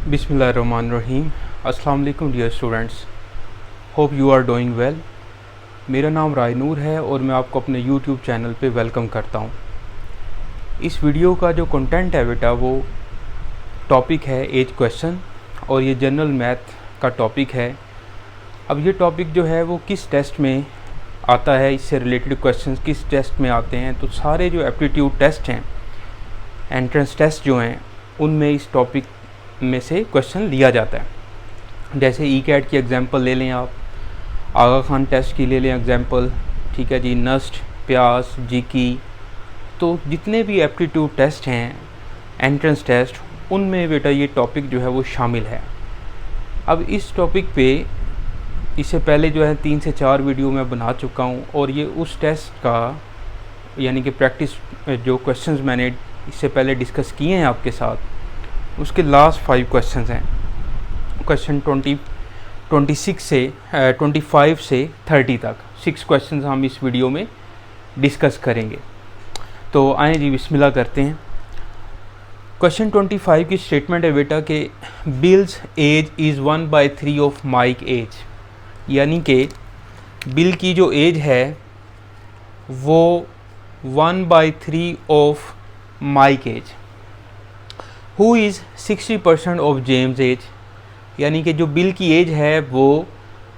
बिस्मिल्लाहिर्रहमानिर्रहीम। अस्सलाम वालेकुम dear students, hope you are doing well. मेरा नाम रायनूर है और मैं आपको अपने यूट्यूब चैनल पे वेलकम करता हूँ। इस वीडियो का जो कंटेंट है बेटा वो टॉपिक है एज क्वेश्चन और ये जनरल मैथ का टॉपिक है। अब ये टॉपिक जो है वो किस टेस्ट में आता है, इससे रिलेटेड क्वेश्चंस किस टेस्ट में आते हैं, तो सारे जो एप्टीट्यूड टेस्ट हैं, एंट्रेंस टेस्ट जो हैं, उनमें इस टॉपिक में से क्वेश्चन लिया जाता है। जैसे ई कैट की एग्जांपल ले लें आप, आगा खान टेस्ट की ले लें एग्जांपल, ठीक है जी, नस्ट, प्यास, जीकी, तो जितने भी एप्टीट्यूड टेस्ट हैं, एंट्रेंस टेस्ट, उनमें बेटा ये टॉपिक जो है वो शामिल है। अब इस टॉपिक पे इससे पहले जो है 3 से 4 वीडियो मैं बना चुका हूँ और ये उस टेस्ट का यानी कि प्रैक्टिस जो क्वेश्चंस मैंने इससे पहले डिस्कस किए हैं आपके साथ, उसके लास्ट 5 क्वेश्चंस हैं। क्वेश्चन 25 से 30 तक 6 क्वेश्चंस हम इस वीडियो में डिस्कस करेंगे। तो आए जी बिस्मिल्लाह करते हैं। क्वेश्चन 25 की स्टेटमेंट है बेटा कि Bill's age is 1/3 of Mike age, यानी कि बिल की जो एज है वो 1/3 of Mike age. Who is 60% of James age, यानी कि जो बिल की एज है वो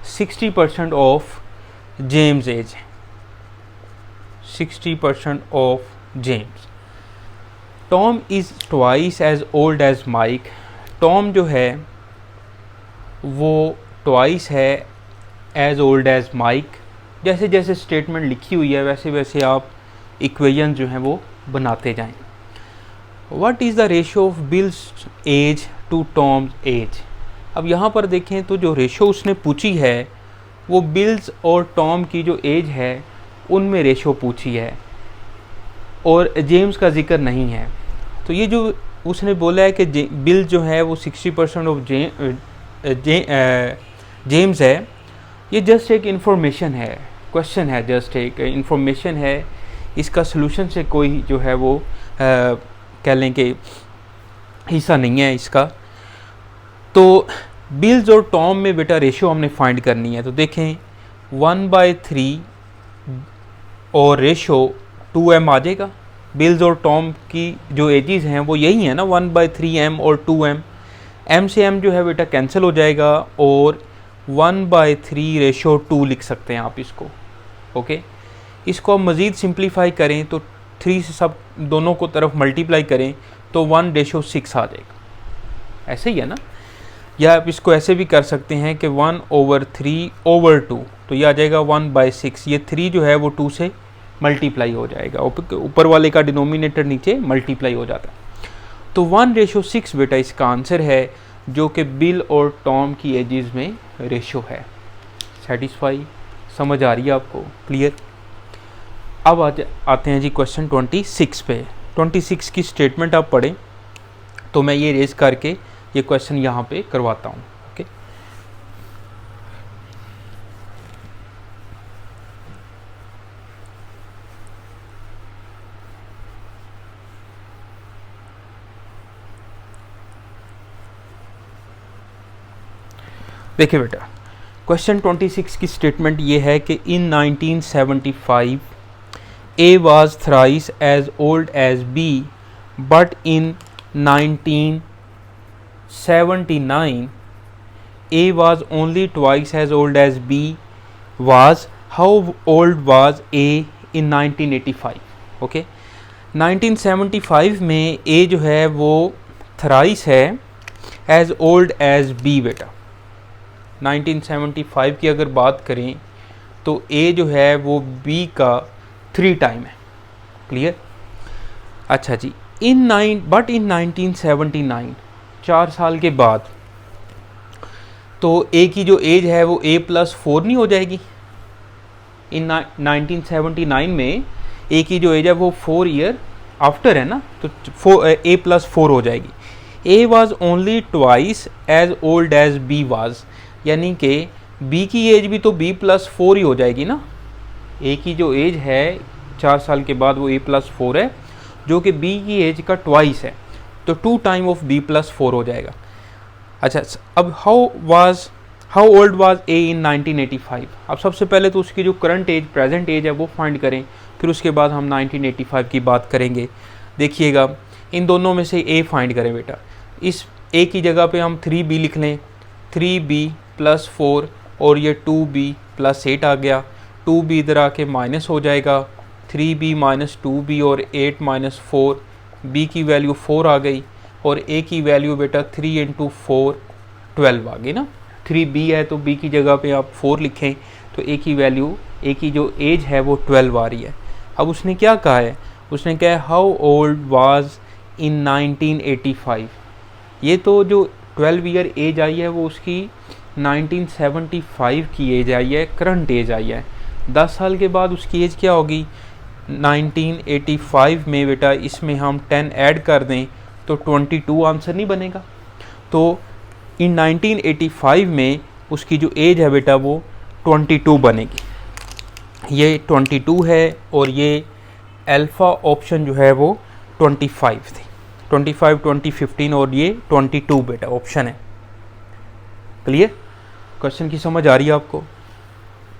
60% of James age, 60% of James. Tom is twice as old as Mike, Tom जो है वो ट्वाइस है एज ओल्ड एज माइक। जैसे जैसे स्टेटमेंट लिखी हुई है वैसे वैसे आप इक्वेशन जो हैं वो बनाते जाएं। What is the ratio of Bill's age to Tom's age? अब यहाँ पर देखें तो जो रेशो उसने पूछी है वो बिल्स और टॉम की जो एज है उनमें रेशो पूछी है और जेम्स का जिक्र नहीं है। तो ये जो उसने बोला है कि बिल जो है वो 60% ऑफ जेम्स है, ये जस्ट एक इन्फॉर्मेशन है, क्वेश्चन है, जस्ट एक इन्फॉर्मेशन है। इसका सलूशन से कोई जो है वो कह लें कि हिस्सा नहीं है इसका। तो बिल्स और टॉम में बेटा रेशियो हमने फाइंड करनी है। तो देखें 1/3 और रेशियो 2m आ जाएगा। बिल्स और टॉम की जो एजेस हैं वो यही है ना, 1/3m और 2m। m से m जो है बेटा कैंसिल हो जाएगा और 1/3 रेशियो 2 लिख सकते हैं आप इसको। ओके, इसको आप मज़ीद सिंप्लीफाई करें तो 3 से सब दोनों को तरफ मल्टीप्लाई करें तो 1/6 आ जाएगा। ऐसे ही है ना, या आप इसको ऐसे भी कर सकते हैं कि 1/3/2, तो ये आ जाएगा 1/6। ये 3 जो है वो 2 से मल्टीप्लाई हो जाएगा, ऊपर वाले का डिनोमिनेटर नीचे मल्टीप्लाई हो जाता है। तो 1/6 बेटा इसका आंसर है, जो कि बिल और टॉम की एजेस में रेशो है। सेटिस्फाई, समझ आ रही है आपको, क्लियर? अब आते हैं जी क्वेश्चन 26 पे। 26 की स्टेटमेंट आप पढ़ें तो मैं ये रेज करके ये क्वेश्चन यहाँ पे करवाता हूँ। ओके, देखिए बेटा, क्वेश्चन 26 की स्टेटमेंट ये है कि इन 1975 A was thrice as old as B, but in 1979 A was only twice as old as B was. How old was A in 1985? Okay, 1975 में A जो है वो thrice है as old as B बेटा। 1975 की अगर बात करें तो A जो है वो B का 3 टाइम है। क्लियर? अच्छा जी, बट इन 1979, 4 साल के बाद, तो ए की जो एज है वो A+4 नहीं हो जाएगी? इन 1979 में ए की जो एज है वो 4 ईयर आफ्टर है ना, तो A+4 हो जाएगी। A was only twice as old as B was, यानी कि बी की एज भी तो B+4 ही हो जाएगी ना। ए की जो एज है 4 साल के बाद वो A+4 है, जो कि बी की एज का ट्वाइस है, तो 2 टाइम ऑफ B+4 हो जाएगा। अच्छा, अब हाउ ओल्ड वाज ए इन 1985। अब सबसे पहले तो उसकी जो करंट एज प्रेजेंट एज है वो फाइंड करें, फिर उसके बाद हम 1985 की बात करेंगे। देखिएगा, इन दोनों में से ए फाइंड करें बेटा। इस ए की जगह पे हम 3b लिख लें, 3b + 4 और ये 2b + 8 आ गया। 2b इधर आके माइनस हो जाएगा, 3b - 2b और 8 - 4, b की वैल्यू 4 आ गई और a की वैल्यू बेटा 3 × 4 12 आ गई ना। 3b है तो b की जगह पे आप 4 लिखें, तो a की वैल्यू, a की जो एज है वो 12 आ रही है। अब उसने क्या कहा है, उसने कहा है हाउ ओल्ड वाज इन 1985। ये तो जो 12 ईयर एज आई है वो उसकी 1975 की एज आई है, करंट एज आई है। 10 साल के बाद उसकी एज क्या होगी 1985 में बेटा, इसमें हम 10 ऐड कर दें तो 22 आंसर नहीं बनेगा। तो इन 1985 में उसकी जो एज है बेटा वो 22 बनेगी। ये 22 है और ये अल्फ़ा ऑप्शन जो है वो 25 थी। 25, 2015 और ये 22 बेटा ऑप्शन है। क्लियर? क्वेश्चन की समझ आ रही है आपको?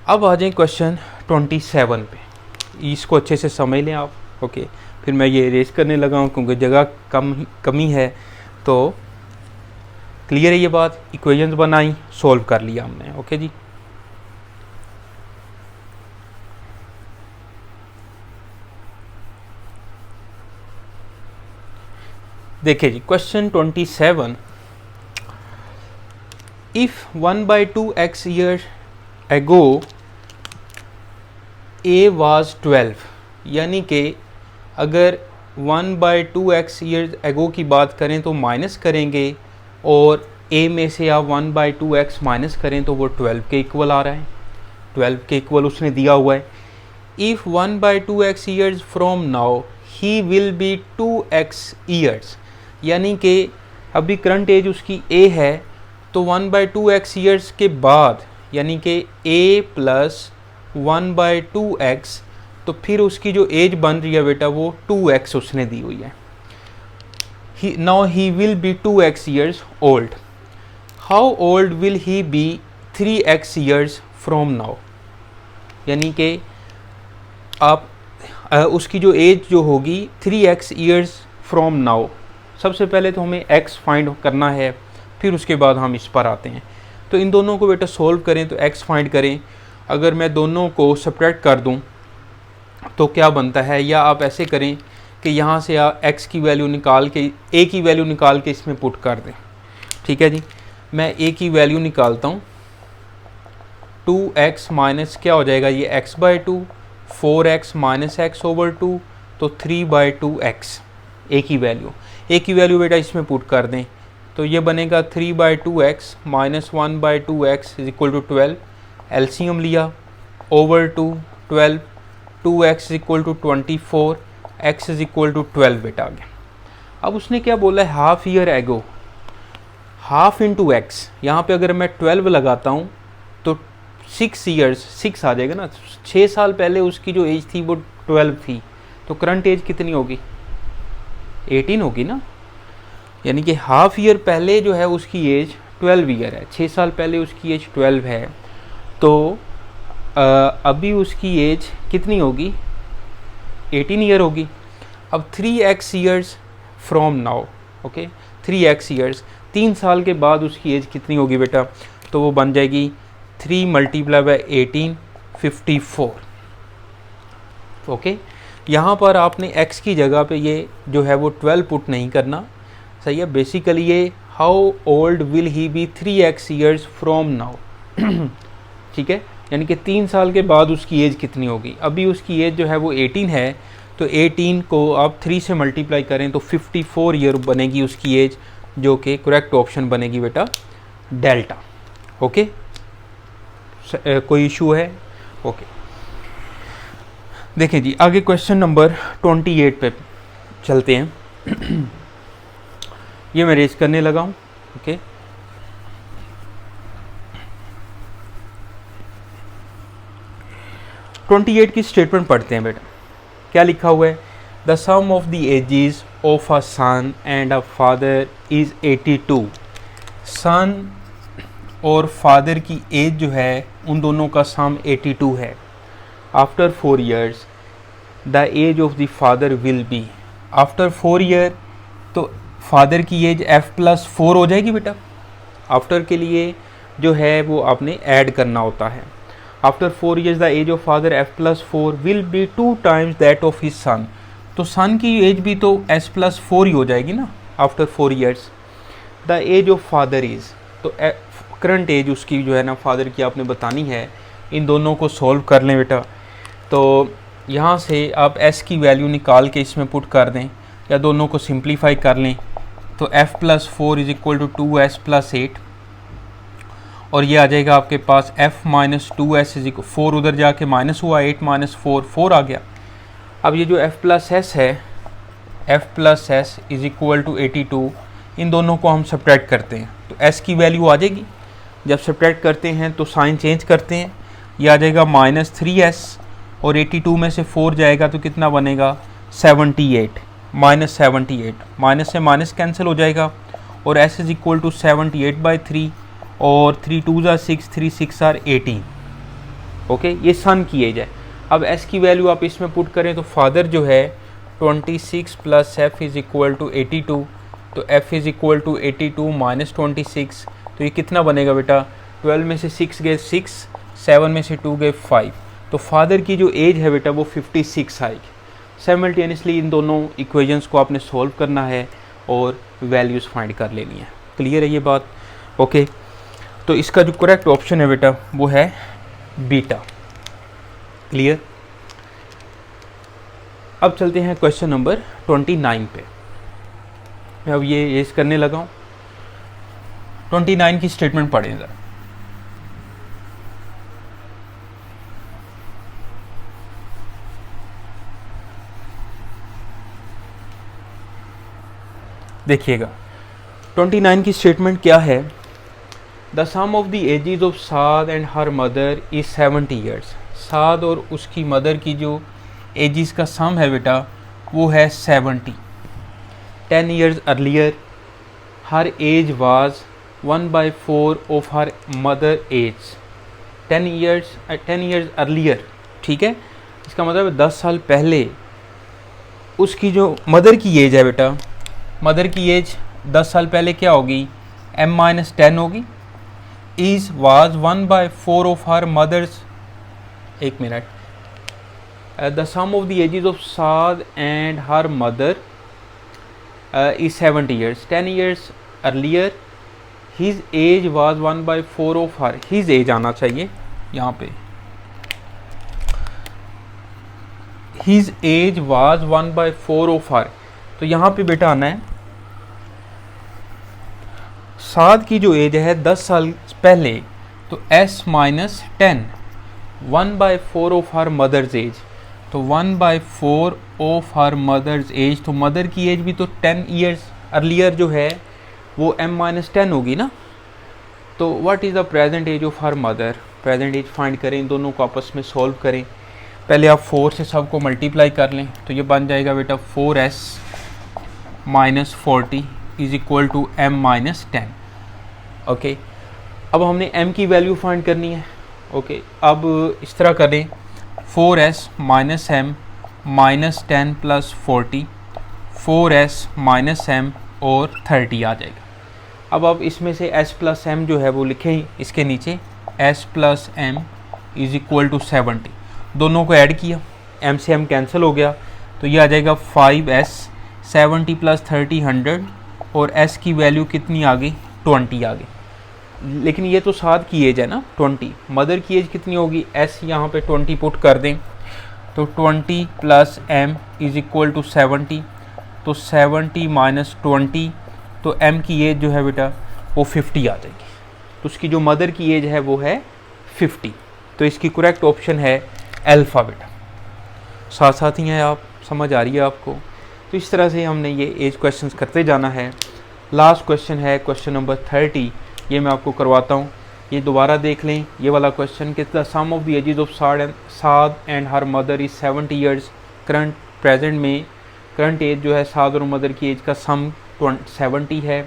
अब आ जाए क्वेश्चन 27 पे। इसको अच्छे से समझ लें आप। ओके, फिर मैं ये रेस करने लगा हूँ क्योंकि जगह कमी है। तो क्लियर है ये बात? इक्वेशंस बनाई, सॉल्व कर लिया हमने। ओके जी, देखिए जी question 27। If 1/2x year ago a was 12, यानी कि अगर 1/2x ईयर एगो की बात करें तो माइनस करेंगे और a में से आप 1/2x माइनस करें तो वो 12 के इक्वल आ रहा है। 12 के इक्वल उसने दिया हुआ है। If 1/2x years from now he will be 2x years, यानी कि अभी करंट एज उसकी a है, तो 1/2x ईयर्स के बाद यानी कि a + 1/2x, तो फिर उसकी जो एज बन रही है बेटा वो 2x उसने दी हुई है। Now he will be 2x years old. How old will he be 3x years from now, यानी कि आप उसकी जो एज जो होगी 3x ईयर्स फ्रॉम नाउ। सबसे पहले तो हमें x फाइंड करना है, फिर उसके बाद हम इस पर आते हैं। तो इन दोनों को बेटा सोल्व करें तो x फाइंड करें। अगर मैं दोनों को सब्ट्रैक्ट कर दूं तो क्या बनता है, या आप ऐसे करें कि यहाँ से आप x की वैल्यू निकाल के a की वैल्यू निकाल के इसमें पुट कर दें। ठीक है जी, मैं a की वैल्यू निकालता हूँ। 2x माइनस क्या हो जाएगा ये x/2, 4x - x/2, तो 3/2x a की वैल्यू बेटा इसमें पुट कर दें तो ये बनेगा 3/2x - 1/2x = 12। एलसीएम लिया, ओवर 12, 2x = 24, x = 12 बेटा आ गया। अब उसने क्या बोला है, half year ago, half into x। यहाँ पे अगर मैं 12 लगाता हूँ तो 6 ईयर्स, 6 आ जाएगा ना। 6 साल पहले उसकी जो एज थी वो 12 थी, तो करंट एज कितनी होगी 18 होगी ना। यानी कि हाफ ईयर पहले जो है उसकी एज 12 ईयर है, 6 साल पहले उसकी एज 12 है, तो अभी उसकी एज कितनी होगी 18 ईयर होगी। अब 3x years from now, okay 3x years, 3 साल के बाद उसकी एज कितनी होगी बेटा, तो वो बन जाएगी 3 × 18, 54। ओके, यहाँ पर आपने x की जगह पे ये जो है वो 12 पुट नहीं करना, सही है। बेसिकली ये how old will he be 3x years from now, ठीक है। यानी कि 3 साल के बाद उसकी एज कितनी होगी। अभी उसकी एज जो है वो 18 है, तो 18 को आप 3 से मल्टीप्लाई करें तो 54 ईयर बनेगी उसकी एज, जो कि करेक्ट ऑप्शन बनेगी बेटा डेल्टा। ओके, कोई इशू है? ओके, देखें जी आगे क्वेश्चन नंबर 28 पे चलते हैं। ये मैं रेज करने लगा हूँ। ओके, ट्वेंटी 28 की स्टेटमेंट पढ़ते हैं बेटा। क्या लिखा हुआ है, the sum of the ages of a son and a father is 82। Son और फादर की एज जो है उन दोनों का सम 82 है। After 4 years the age of the father will be, after 4 year तो फादर की एज f+4 हो जाएगी बेटा। आफ्टर के लिए जो है वो आपने ऐड करना होता है। After 4 years the age of father f+4 will be 2 times that of his son. तो सन की एज भी तो s+4 ही हो जाएगी ना after 4 years। The age of father is, तो करंट एज उसकी जो है ना फादर की आपने बतानी है। इन दोनों को सॉल्व कर लें बेटा। तो यहाँ से आप s की वैल्यू निकाल के इसमें पुट कर दें या दोनों को सिंप्लीफाई कर लें। तो f+4 is equal to 2s+8 और ये आ जाएगा आपके पास f-2s इज इक्वल 4 उधर जाके माइनस हुआ, 8 - 4 4 आ गया। अब ये जो f+s है, f+s इज इक्वल टू 82, इन दोनों को हम सब्ट्रैक्ट करते हैं तो s की वैल्यू आ जाएगी। जब सब्ट्रैक्ट करते हैं तो साइन चेंज करते हैं, ये आ जाएगा -3s और 82 में से 4 जाएगा तो कितना बनेगा 78, -78, माइनस से माइनस कैंसिल हो जाएगा और s इज इक्वल टू 78/3 और 3 2 6, 3 6 18। ओके, ये सन की एज है। अब s की वैल्यू आप इसमें पुट करें तो फादर जो है 26 + f इज इक्वल टू 82, तो f इज इक्वल टू 82 - 26, तो ये कितना बनेगा बेटा 12 में से 6 गए 6, 7 में से 2 गए 5, तो फादर की जो एज है बेटा वो 56 आएगी। साइमल्टेनियसली इन दोनों इक्वेशंस को आपने सॉल्व करना है और वैल्यूज़ फाइंड कर लेनी है। क्लियर है ये बात? ओके, तो इसका जो करेक्ट ऑप्शन है बेटा वो है बीटा। क्लियर? अब चलते हैं क्वेश्चन नंबर 29 पे। मैं अब ये करने लगा हूँ। 29 की स्टेटमेंट पढ़ें ज़रा। देखिएगा 29 की स्टेटमेंट क्या है। The sum of the ages of Saad and her mother is 70 years। Saad और उसकी मदर की जो एजेस का सम है बेटा वो है 70। 10 years earlier her age was 1/4 of her mother age. 10 years earlier, ठीक है, इसका मतलब है 10 साल पहले उसकी जो मदर की एज है बेटा, मदर की एज 10 साल पहले क्या होगी m-10 होगी। Is was 1/4 of her mother's, एक minute, the sum of the ages of Saad and her mother is 70 years। 10 years earlier his age was 1/4 of her, his age आना चाहिए यहाँ पे, his age was 1/4 of her, तो यहाँ पे बेटा आना है साद की जो एज है 10 साल पहले, तो s-10 1/4 of her mother's age, तो 1/4 ऑफ हर मदर्स एज, तो मदर की एज भी तो 10 years अर्लियर जो है वो m-10 होगी ना। तो what is the present age of her mother, present age find करें, इन दोनों को आपस में सॉल्व करें। पहले आप 4 से सबको मल्टीप्लाई कर लें तो ये बन जाएगा बेटा 4s - 40 is equal to m-10। Okay, अब हमने m की वैल्यू फाइंड करनी है। ओके, अब इस तरह करें 4s - m -10 + 40, 4s - m और 30 आ जाएगा। अब इसमें से s + m जो है वो लिखें इसके नीचे, s + m is equal to 70, दोनों को ऐड किया, m से m कैंसिल हो गया, तो ये आ जाएगा 5s, 70 + 30 100 और s की वैल्यू कितनी आ गई 20 आ गई। लेकिन ये तो साद की एज है ना 20, मदर की एज कितनी होगी, s यहाँ पे 20 पुट कर दें तो 20 + m इज इक्वल टू 70, तो 70 - 20, तो m की एज जो है बेटा वो 50 आ जाएगी, तो उसकी जो मदर की एज है वो है 50, तो इसकी करेक्ट ऑप्शन है अल्फ़ा बेटा। साथ साथ ही हैं आप, समझ आ रही है आपको? तो इस तरह से हमने ये एज क्वेश्चंस करते जाना है। लास्ट क्वेश्चन है क्वेश्चन नंबर 30, ये मैं आपको करवाता हूँ, ये दोबारा देख लें ये वाला क्वेश्चन कि the sum of the ages of Saad and her mother is 70 years। Current present में करंट एज जो है साद और मदर की एज का सम 70 है।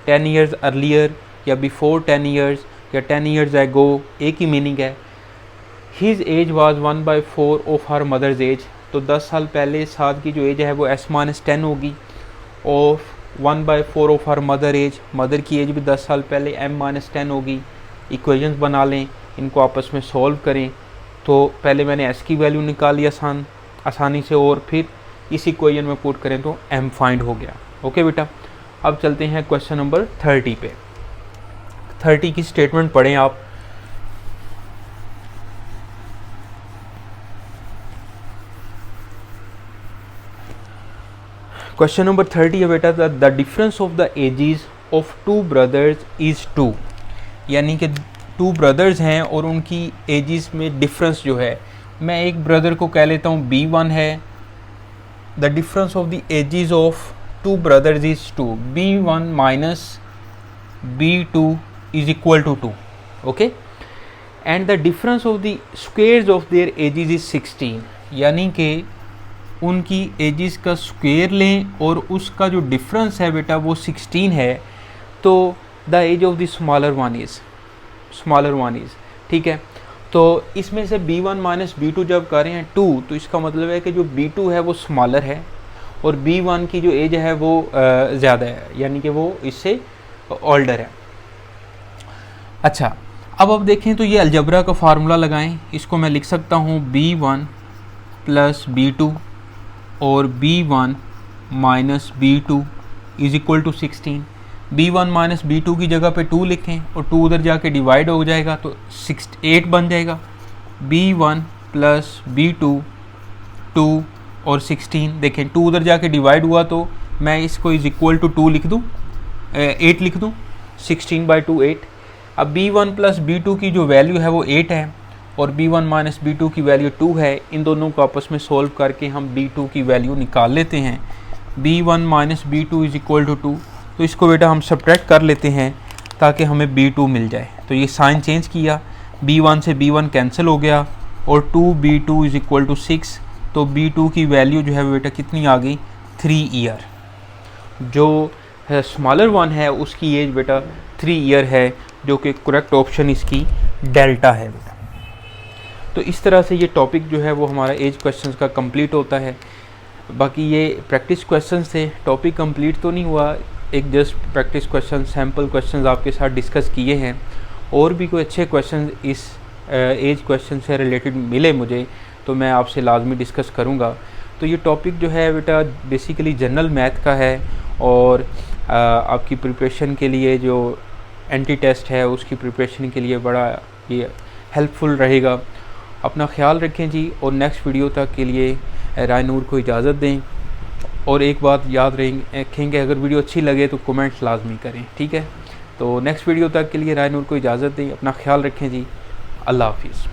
10 years अर्लियर या बिफोर 10 ईयर्स या 10 ईयर्स एगो, एक ही मीनिंग है। His age was 1/4 of her mother's age, तो 10 साल पहले साद की जो एज है वो s-10 होगी, of 1/4 of her mother age, mother की एज भी 10 साल पहले m-10 होगी। इक्वेशंस बना लें, इनको आपस में सॉल्व करें। तो पहले मैंने s की वैल्यू निकाली आसानी से, और फिर इस इक्वेशन में पुट करें तो m फाइंड हो गया। ओके बेटा, अब चलते हैं क्वेश्चन नंबर 30 पे। 30 की स्टेटमेंट पढ़ें आप। क्वेश्चन नंबर 30 है बेटा, the difference of the ages of 2 brothers is 2, यानी कि 2 ब्रदर्स हैं और उनकी एजेस में डिफरेंस जो है, मैं एक ब्रदर को कह लेता हूँ B1 है। The difference of the ages of 2 brothers is 2, B1 minus B2 is equal to 2। Okay, and the difference of the squares of their ages is 16, यानी कि उनकी एजेस का स्क्वेयर लें और उसका जो डिफरेंस है बेटा वो 16 है। तो the age of the smaller one is, ठीक है। तो इसमें से B1 माइनस B2 जब करें हैं 2, तो इसका मतलब है कि जो B2 है वो स्मॉलर है और B1 की जो एज है वो ज़्यादा है, यानी कि वो इससे ओल्डर है। अच्छा, अब देखें तो ये अलजबरा का फार्मूला लगाएं। इसको मैं लिख सकता हूँ B1 प्लस B2 और B1 minus B2 is equal to 16। B1 minus B2 की जगह पे 2 लिखें और 2 उधर जाके डिवाइड हो जाएगा तो 8 बन जाएगा। B1 प्लस B2 2 और 16, देखें 2 उधर जाके डिवाइड हुआ तो मैं इसको इज इक्वल टू 2 लिख दूँ, 8 लिख दूँ, 16/2 8। अब B1 प्लस B2 की जो वैल्यू है वो 8 है और B1 माइनस B2 की वैल्यू 2 है। इन दोनों को आपस में सोल्व करके हम B2 की वैल्यू निकाल लेते हैं। B1 minus B2 is equal to 2, तो इसको बेटा हम सब्ट्रैक्ट कर लेते हैं ताकि हमें B2 मिल जाए। तो ये साइन चेंज किया, B1 से B1 कैंसिल हो गया और 2B2 इज इक्वल टू 6। तो B2 की वैल्यू जो है बेटा कितनी आ गई, 3 ईयर। जो स्मॉलर वन है उसकी एज बेटा 3 ईयर है, जो कि करेक्ट ऑप्शन इसकी डेल्टा है बेटा। तो इस तरह से ये टॉपिक जो है वो हमारा एज क्वेश्चंस का कंप्लीट होता है। बाकी ये प्रैक्टिस क्वेश्चन से टॉपिक कंप्लीट तो नहीं हुआ, एक just practice question, sample questions आपके साथ डिस्कस किए हैं। और भी कोई अच्छे क्वेश्चन इस एज क्वेश्चन से रिलेटेड मिले मुझे तो मैं आपसे लाजमी डिस्कस करूँगा। तो ये टॉपिक जो है बेटा बेसिकली जनरल मैथ का है और आपकी प्रिपरेशन के लिए जो एंटी टेस्ट है उसकी प्रिपरेशन के लिए बड़ा ये हेल्पफुल रहेगा। अपना ख्याल रखें जी, और नेक्स्ट वीडियो तक के लिए रायनूर को इजाज़त दें। और एक बात याद रखेंगे, अगर वीडियो अच्छी लगे तो कमेंट लाजमी करें, ठीक है। तो नेक्स्ट वीडियो तक के लिए रायनूर को इजाज़त दें, अपना ख्याल रखें जी, अल्लाह हाफिज़।